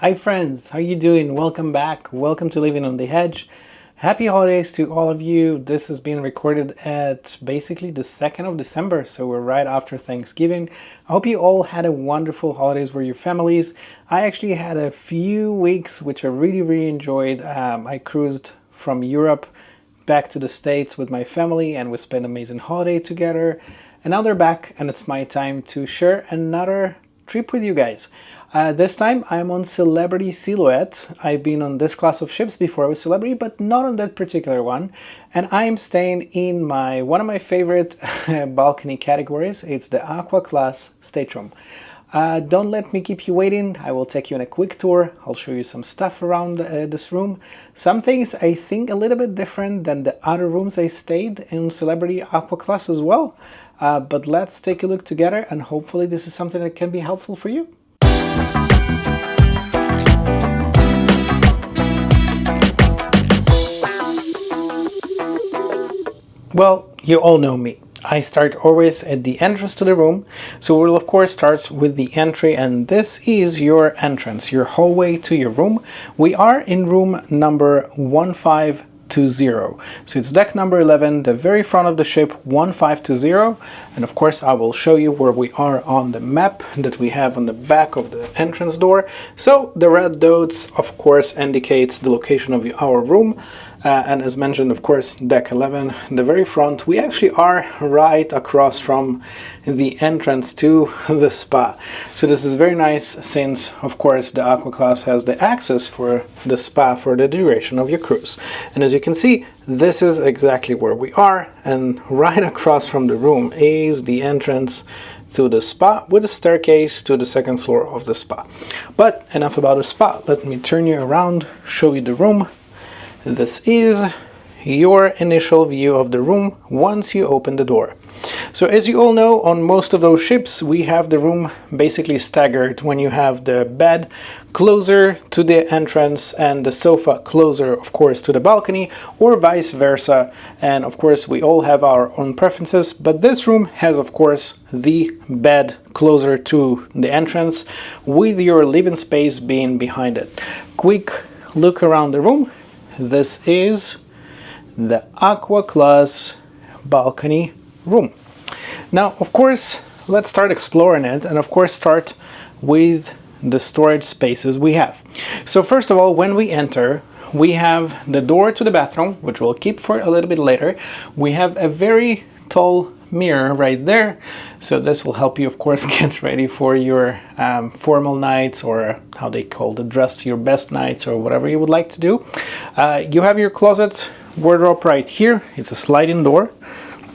Hi friends, how you doing? Welcome back. Welcome to Living on the Edge. Happy holidays to all of you. This is being recorded at basically the 2nd of December, so we're right after Thanksgiving. I hope you all had a wonderful holidays with your families. I actually had a few weeks which I really enjoyed. I cruised from Europe back to the States with my family and we spent an amazing holiday together. And now they're back and it's my time to share another trip with you guys. This time I'm on Celebrity Silhouette. I've been on this class of ships before with Celebrity, but not on that particular one. And I'm staying in one of my favorite balcony categories. It's the Aqua Class stateroom. Don't let me keep you waiting. I will take you on a quick tour. I'll show you some stuff around this room. Some things I think a little bit different than the other rooms I stayed in Celebrity Aqua Class as well. But let's take a look together and hopefully this is something that can be helpful for you. Well, you all know me. I start always at the entrance to the room, so we'll of course start with the entry, and this is your entrance, your hallway to your room. We are in room number 1520, so it's deck number 11, the very front of the ship, 1520, and of course I will show you where we are on the map that we have on the back of the entrance door. So the red dots of course indicates the location of our room. And as mentioned, of course, deck 11, the very front, we actually are right across from the entrance to the spa. So this is very nice since, of course, the Aqua Class has the access for the spa for the duration of your cruise. And as you can see, this is exactly where we are, and right across from the room is the entrance to the spa with a staircase to the second floor of the spa. But enough about the spa. Let me turn you around, show you the room. This is your initial view of the room once you open the door. So as you all know, on most of those ships we have the room basically staggered when you have the bed closer to the entrance and the sofa closer of course to the balcony, or vice versa. And of course we all have our own preferences, but this room has of course the bed closer to the entrance with your living space being behind it. Quick look around the room. This is the Aqua Class balcony room. Now, of course, let's start exploring it, and of course start with the storage spaces we have. So first of all, when we enter, we have the door to the bathroom, which we'll keep for a little bit later. We have a very tall mirror right there, so this will help you of course get ready for your formal nights, or how they call the dress your best nights, or whatever you would like to do. You have your closet wardrobe right here. It's a sliding door.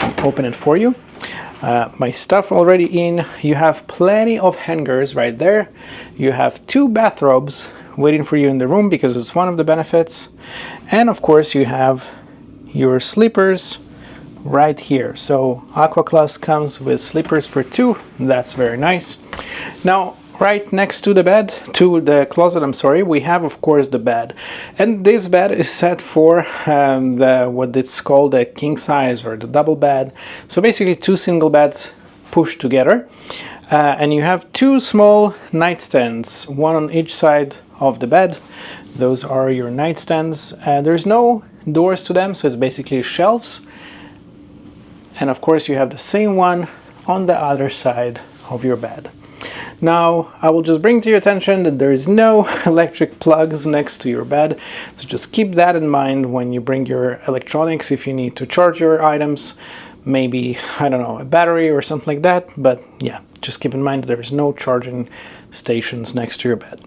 I'll open it for you. My stuff already in. You have plenty of hangers right there. You have 2 bathrobes waiting for you in the room because it's one of the benefits, and of course you have your sleepers right here. So Aqua Class comes with sleepers for 2. That's very nice. Now right next to the bed, to the closet, I'm sorry, we have of course the bed, and this bed is set for what it's called the king size or the double bed. So basically 2 single beds pushed together, and you have 2 small nightstands, one on each side of the bed. Those are your nightstands. There's no doors to them, so it's basically shelves. And of course you have the same one on the other side of your bed. Now I will just bring to your attention that there is no electric plugs next to your bed, so just keep that in mind when you bring your electronics. If you need to charge your items, maybe, I don't know, a battery or something like that, but yeah, just keep in mind that there is no charging stations next to your bed.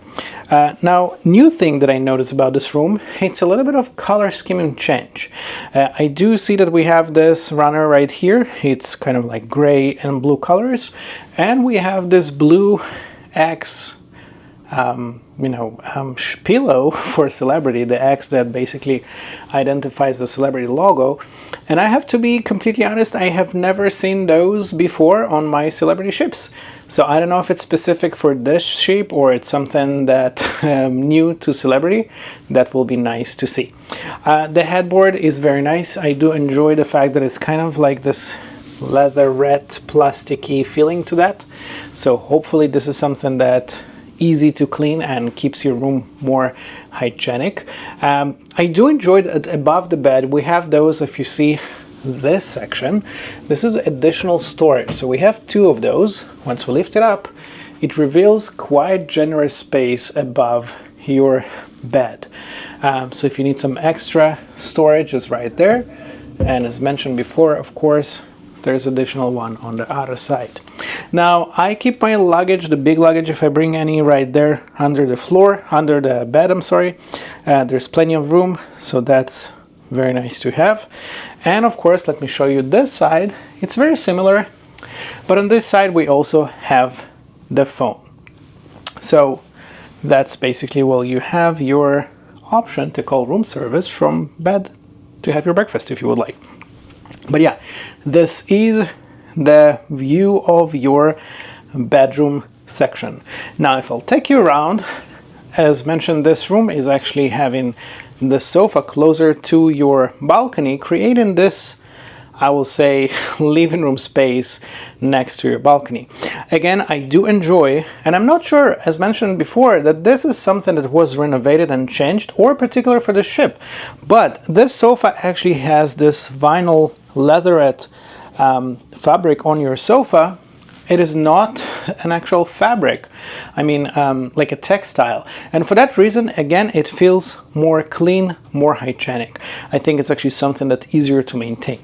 Now, new thing that I noticed about this room, it's a little bit of color scheme change. I do see that we have this runner right here. It's kind of like gray and blue colors, and we have this blue X pillow for Celebrity, the X that basically identifies the Celebrity logo. And I have to be completely honest, I have never seen those before on my Celebrity ships. So I don't know if it's specific for this ship or it's something that new to Celebrity. That will be nice to see. The headboard is very nice. I do enjoy the fact that it's kind of like this leatherette plasticky feeling to that. So hopefully this is something that easy to clean and keeps your room more hygienic. I do enjoy that above the bed we have those, if you see this section, this is additional storage. So we have two of those. Once we lift it up, it reveals quite generous space above your bed. So if you need some extra storage, it's right there. And as mentioned before, of course, there's additional one on the other side. Now I keep my luggage, the big luggage, if I bring any, right there under the floor, under the bed, I'm sorry. There's plenty of room, so that's very nice to have. And of course, let me show you this side. It's very similar, but on this side we also have the phone. So that's basically, well, you have your option to call room service from bed to have your breakfast if you would like. But yeah, this is the view of your bedroom section. Now if I'll take you around, as mentioned, this room is actually having the sofa closer to your balcony, creating this, I will say, living room space next to your balcony. Again, I do enjoy, and I'm not sure, as mentioned before, that this is something that was renovated and changed or particular for the ship, but this sofa actually has this vinyl leatherette fabric on your sofa. It is not an actual fabric, I mean like a textile, and for that reason, again, it feels more clean, more hygienic. I think it's actually something that's easier to maintain.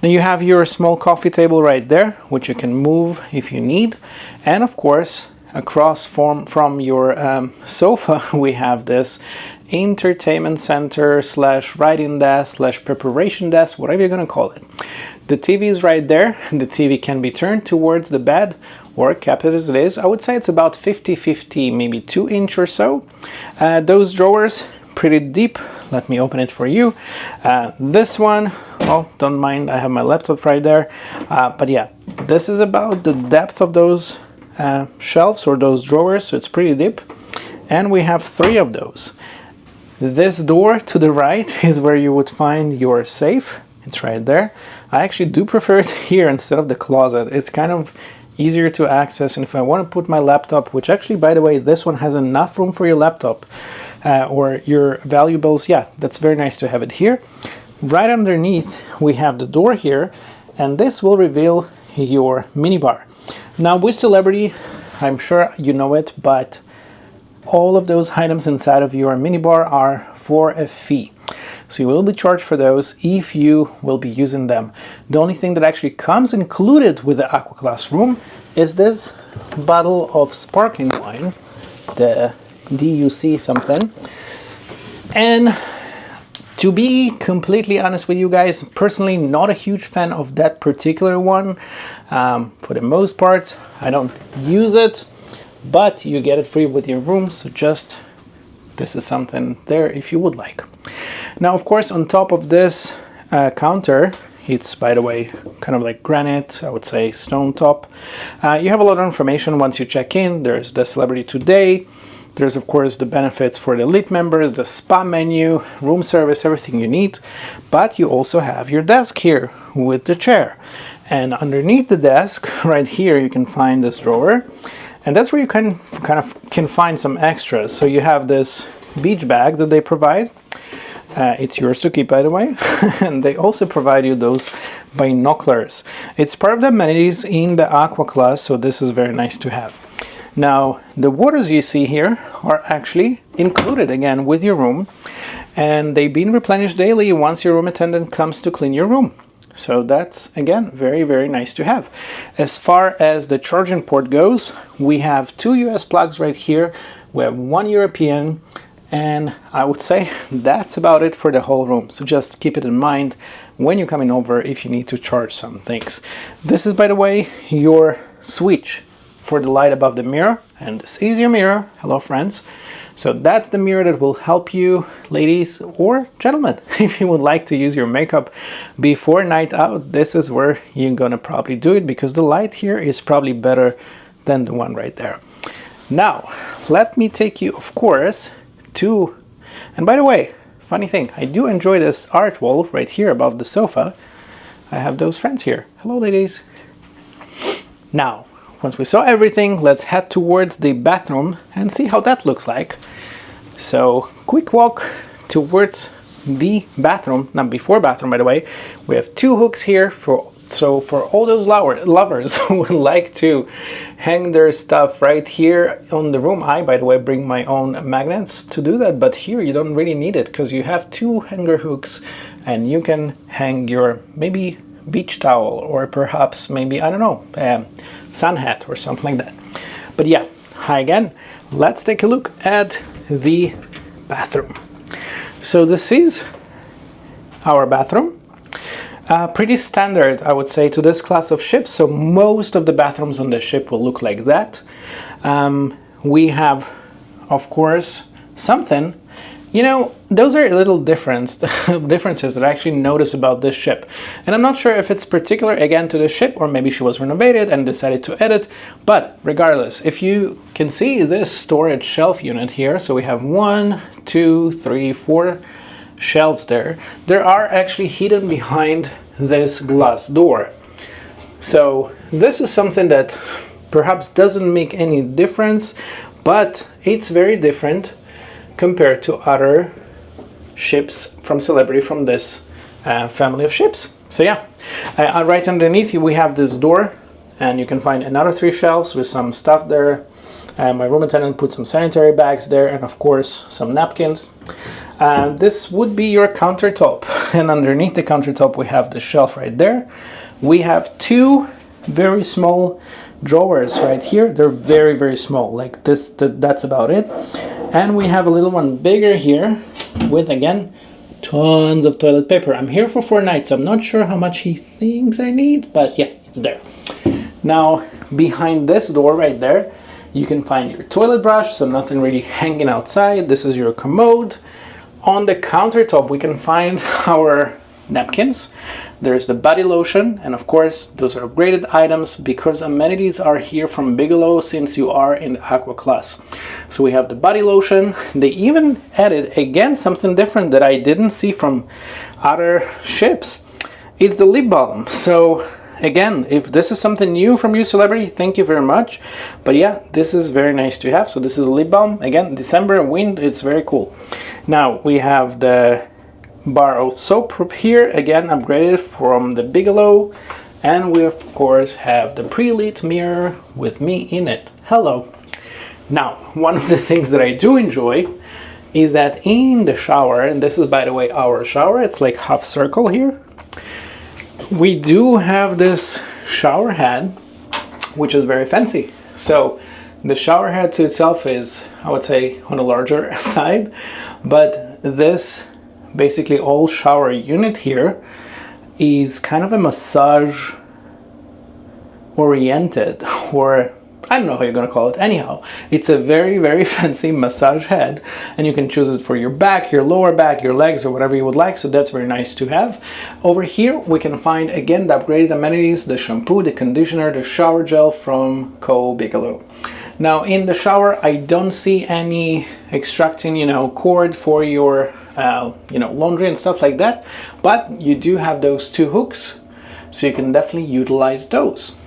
Now you have your small coffee table right there, which you can move if you need, and of course across from your sofa we have this entertainment center slash writing desk slash preparation desk, whatever you're gonna call it. The TV is right there. The TV can be turned towards the bed or kept as it is. I would say it's about 50-50, maybe 2 inch or so. Those drawers, pretty deep. Let me open it for you. This one, oh, don't mind, I have my laptop right there. But yeah, this is about the depth of those shelves or those drawers, so it's pretty deep. And we have 3 of those. This door to the right is where you would find your safe. It's right there. I actually do prefer it here instead of the closet. It's kind of easier to access, and if I want to put my laptop, which actually, by the way, this one has enough room for your laptop or your valuables, yeah, that's very nice to have it here. Right underneath we have the door here, and this will reveal your minibar. Now with Celebrity, I'm sure you know it, but all of those items inside of your minibar are for a fee. So you will be charged for those if you will be using them. The only thing that actually comes included with the Aqua Class room is this bottle of sparkling wine, the DUC something. And to be completely honest with you guys, personally not a huge fan of that particular one. For the most part, I don't use it, but you get it free with your room, so just this is something there if you would like. Now, of course, on top of this counter, it's, by the way, kind of like granite, I would say stone top. You have a lot of information once you check in. There's the Celebrity Today. There's, of course, the benefits for the elite members, the spa menu, room service, everything you need. But you also have your desk here with the chair. And underneath the desk, right here, you can find this drawer. And that's where you can find some extras. So you have this beach bag that they provide. It's yours to keep, by the way. And they also provide you those binoculars. It's part of the amenities in the Aqua Class, so this is very nice to have. Now, the waters you see here are actually included again with your room, and they've been replenished daily once your room attendant comes to clean your room. So that's, again, very, very nice to have. As far as the charging port goes, we have 2 US plugs right here. We have 1 European, and I would say that's about it for the whole room. So just keep it in mind when you're coming over if you need to charge some things. This is, by the way, your switch for the light above the mirror, and this is your mirror. Hello, friends. So that's the mirror that will help you, ladies or gentlemen, if you would like to use your makeup before night out. This is where you're gonna probably do it, because the light here is probably better than the one right there. Now, let me take you, of course, to, and by the way, funny thing, I do enjoy this art wall right here above the sofa. I have those friends here. Hello, ladies. Now, once we saw everything, let's head towards the bathroom and see how that looks like. So, quick walk towards the bathroom. Now, before bathroom, by the way, we have 2 hooks here for all those lovers who would like to hang their stuff right here on the room. I, by the way, bring my own magnets to do that, but here you don't really need it because you have 2 hanger hooks and you can hang your maybe beach towel or perhaps maybe, I don't know, sun hat or something like that. But yeah, hi again. Let's take a look at the bathroom. So this is our bathroom. Pretty standard, I would say, to this class of ships. So most of the bathrooms on the ship will look like that. We have, of course, something. You know, those are little differences that I actually notice about this ship. And I'm not sure if it's particular, again, to the ship, or maybe she was renovated and decided to edit. But regardless, if you can see this storage shelf unit here, so we have 1, 2, 3, 4 shelves there. There are actually hidden behind this glass door. So this is something that perhaps doesn't make any difference, but it's very different compared to other ships from Celebrity from this family of ships. So yeah, right underneath you we have this door, and you can find another 3 shelves with some stuff there. My room attendant put some sanitary bags there, and of course some napkins. This would be your countertop, and underneath the countertop we have the shelf right there. We have 2 very small drawers right here. They're very, very small, like this, that's about it. And we have a little one bigger here with, again, tons of toilet paper. I'm here for 4 nights, so I'm not sure how much he thinks I need, but yeah, it's there. Now, behind this door right there, you can find your toilet brush, so nothing really hanging outside. This is your commode. On the countertop, we can find our napkins. There's the body lotion, and of course those are graded items because amenities are here from Bigelow since you are in the Aqua Class. So we have the body lotion. They even added, again, something different that I didn't see from other ships. It's the lip balm. So again, if this is something new from you, Celebrity, thank you very much. But yeah, this is very nice to have. So this is a lip balm. Again, December wind, it's very cool. Now we have the bar of soap here, again upgraded from the Bigelow, and we of course have the pre-lit mirror with me in it. Hello. Now, one of the things that I do enjoy is that in the shower, and this is by the way our shower, it's like half circle here, we do have this shower head, which is very fancy. So the shower head to itself is, I would say, on a larger side, but this basically all shower unit here is kind of a massage oriented, or I don't know how you're gonna call it. Anyhow, it's a very, very fancy massage head, and you can choose it for your back, your lower back, your legs, or whatever you would like, so that's very nice to have. Over here we can find again the upgraded amenities, the shampoo, the conditioner, the shower gel from Bigelow. Now in the shower I don't see any extracting, cord for your laundry and stuff like that, but you do have those 2 hooks, so you can definitely utilize those.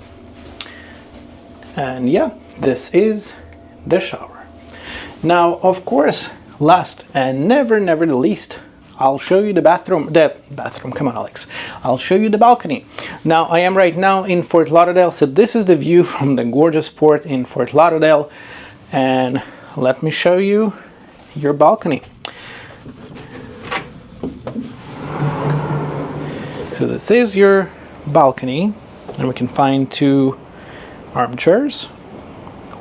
And yeah, this is the shower. Now, of course, last and never the least, I'll show you the bathroom, come on Alex, I'll show you the balcony. Now, I am right now in Fort Lauderdale, so this is the view from the gorgeous port in Fort Lauderdale, and let me show you your balcony. So this is your balcony, and we can find 2 armchairs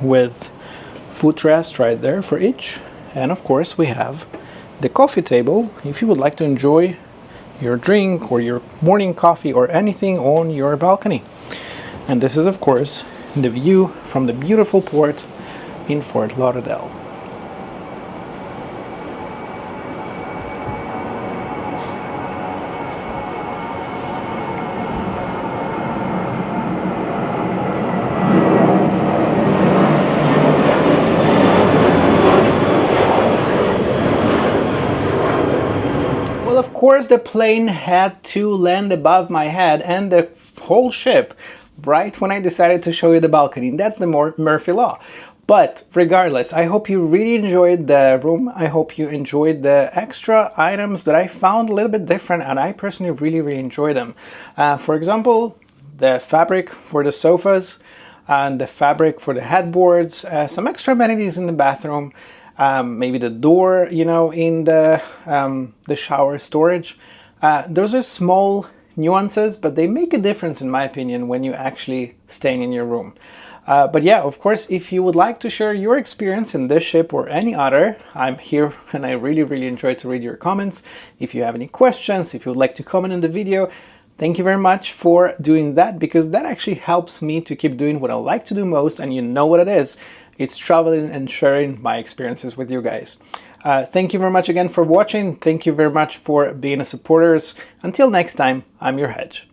with footrest right there for each, and of course we have the coffee table if you would like to enjoy your drink or your morning coffee or anything on your balcony. And this is of course the view from the beautiful port in Fort Lauderdale. Of course the plane had to land above my head, and the whole ship right when I decided to show you the balcony. That's the Murphy Law. But regardless, I hope you really enjoyed the room. I hope you enjoyed the extra items that I found a little bit different, and I personally really enjoy them. For example, the fabric for the sofas and the fabric for the headboards, some extra amenities in the bathroom, maybe the door, you know, in the shower storage. Those are small nuances, but they make a difference in my opinion when you actually staying in your room. But yeah, of course, if you would like to share your experience in this ship or any other, I'm here and I really enjoy to read your comments. If you have any questions, if you would like to comment in the video, thank you very much for doing that, because that actually helps me to keep doing what I like to do most, and you know what it is. It's traveling and sharing my experiences with you guys. Thank you very much again for watching. Thank you very much for being a supporters. Until next time, I'm your Hedge.